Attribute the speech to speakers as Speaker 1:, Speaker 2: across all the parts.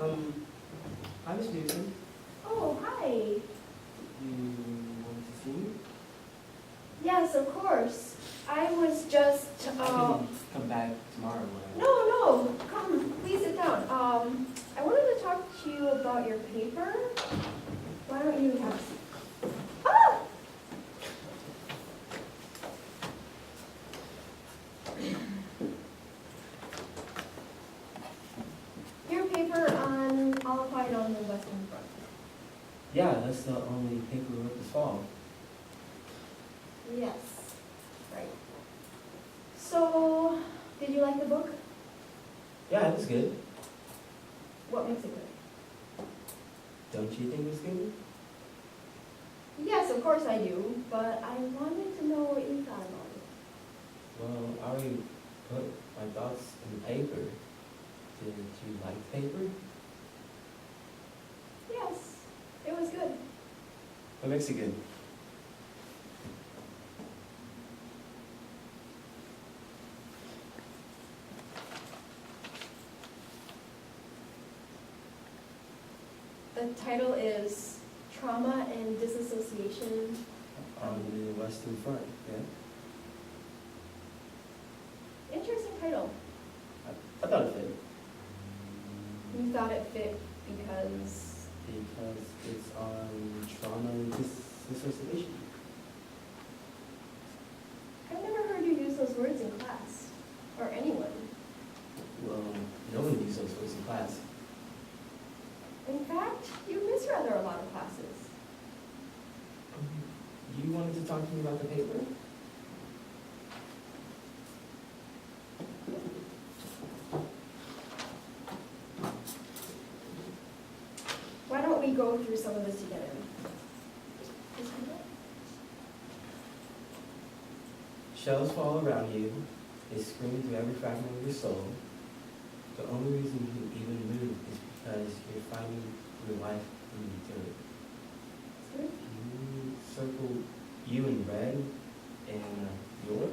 Speaker 1: Hi, Miss Newton.
Speaker 2: Oh, hi.
Speaker 1: You wanted to see me?
Speaker 2: Yes, of course. I was just,
Speaker 1: I can come back tomorrow when
Speaker 2: No, come, please sit down. I wanted to talk to you about your paper. Why don't you have a seat? Ah! Your paper on All Quiet on the Western Front.
Speaker 1: Yeah, that's the only paper we wrote this fall.
Speaker 2: Yes, right. So, did you like the book?
Speaker 1: Yeah, it was good.
Speaker 2: What makes it good?
Speaker 1: Don't you think it was good?
Speaker 2: Yes, of course I do, but I wanted to know what you thought about it.
Speaker 1: Well, I already put my thoughts in the paper. Did you like the paper?
Speaker 2: Yes, it was good.
Speaker 1: What makes it good?
Speaker 2: The title is Trauma and Disassociation.
Speaker 1: On the Western Front, yeah?
Speaker 2: Interesting title.
Speaker 1: I thought it fit.
Speaker 2: You thought it fit because,
Speaker 1: Because it's on trauma and disassociation.
Speaker 2: I've never heard you use those words in class, or anyone.
Speaker 1: Well, no one uses those words in class.
Speaker 2: In fact, you miss rather a lot of classes.
Speaker 1: You wanted to talk to me about the paper?
Speaker 2: Why don't we go through some of this together?
Speaker 1: Shells fall around you. They scream through every fragment of your soul. The only reason you can even move is because you're finding your life in the dirt. You circle you in red and your?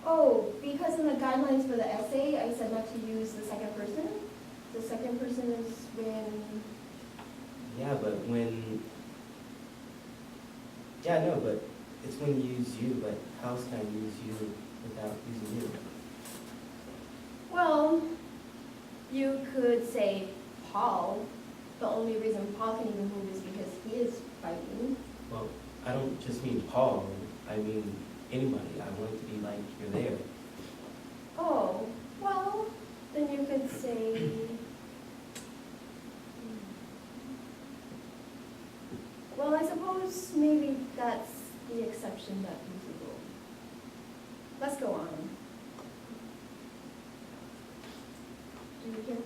Speaker 2: Oh, because in the guidelines for the essay, I said not to use the second person. The second person is when,
Speaker 1: Yeah, but when... Yeah, no, but it's when you use you, but how else can I use you without using you?
Speaker 2: well, you could say Paul. The only reason Paul can even move is because he is fighting.
Speaker 1: Well, I don't just mean Paul, I mean anybody. I want it to be like you're there.
Speaker 2: Oh, well, then you could say, well, I suppose maybe that's the exception that proves the rule. Let's go on. Do you hear?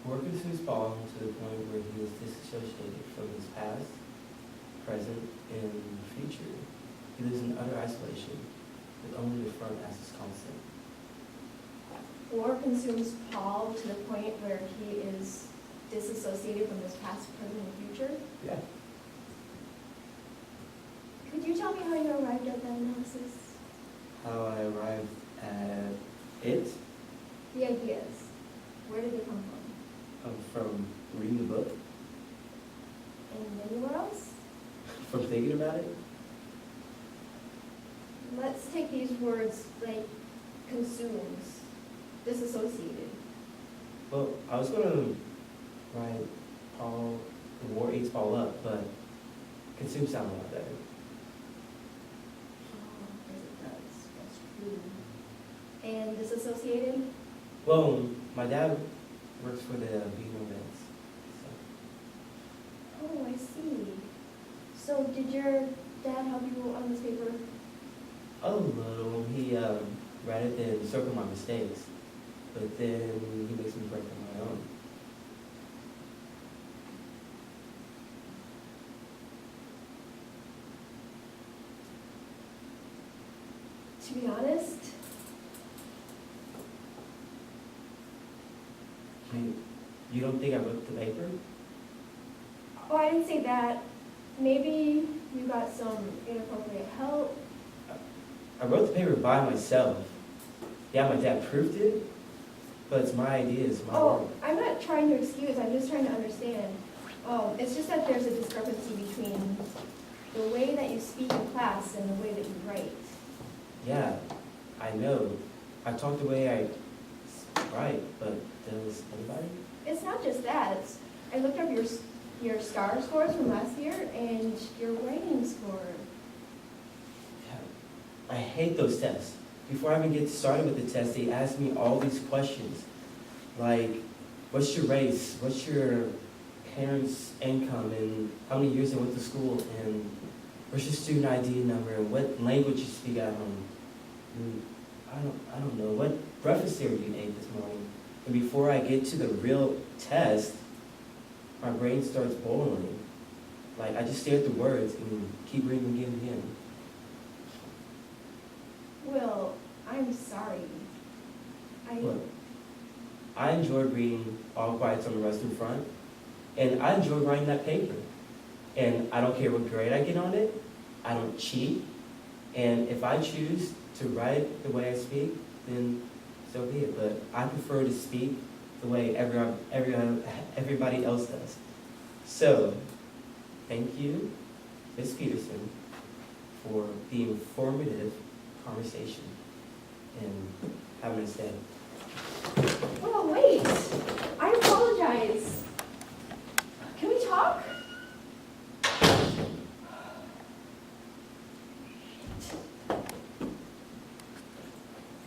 Speaker 1: Work consumes Paul to the point where he is disassociated from his past, present, and future. He lives in utter isolation, with only the front as his constant.
Speaker 2: War consumes Paul to the point where he is disassociated from his past, present, and future.
Speaker 1: Yeah.
Speaker 2: Could you tell me how you arrived at that analysis?
Speaker 1: How I arrived at it
Speaker 2: The ideas. Where did they come from?
Speaker 1: from reading the book,
Speaker 2: And anywhere else?
Speaker 1: from thinking about it.
Speaker 2: Let's take these words like consumes, disassociated.
Speaker 1: Well, I was going to write Paul, the war eats Paul up, but consume sound a lot better.
Speaker 2: Oh, yes, it does. That's true. And disassociated?
Speaker 1: Well, my dad works for the Beagle Reds. So.
Speaker 2: Oh, I see. So did your dad help you on this paper?
Speaker 1: A little. He rather than circle my mistakes, but then he makes me break on my own.
Speaker 2: To be honest,
Speaker 1: You don't think I wrote the paper?
Speaker 2: oh, I didn't say that. Maybe you got some inappropriate help.
Speaker 1: I wrote the paper by myself. Yeah, my dad proofed it, But it's my idea, it's my
Speaker 2: Oh,
Speaker 1: work.
Speaker 2: I'm not trying to excuse, I'm just trying to understand. It's just that there's a discrepancy between the way that you speak in class and the way that you write.
Speaker 1: Yeah, I know. I talk the way I write, but does anybody?
Speaker 2: It's not just that, I looked up your STAR scores from last year and your writing score.
Speaker 1: Yeah. I hate those tests. Before I even get started with the test, they ask me all these questions. Like, what's your race? What's your parents' income? And how many years they went to school? And what's your student ID number? And what language you speak at home? And I don't know. What breakfast cereal you ate this morning? And before I get to the real test, my brain starts boiling. Like, I just stare at the words and keep reading again and again.
Speaker 2: Well, I'm sorry.
Speaker 1: Look, I enjoyed reading All Quiet's on the Western Front, and I enjoyed writing that paper. And I don't care what grade I get on it, I don't cheat, and if I choose to write the way I speak, then so be it. But I prefer to speak the way everybody else does. So, thank you, Ms. Peterson, for the informative conversation, and have a nice day.
Speaker 2: Well,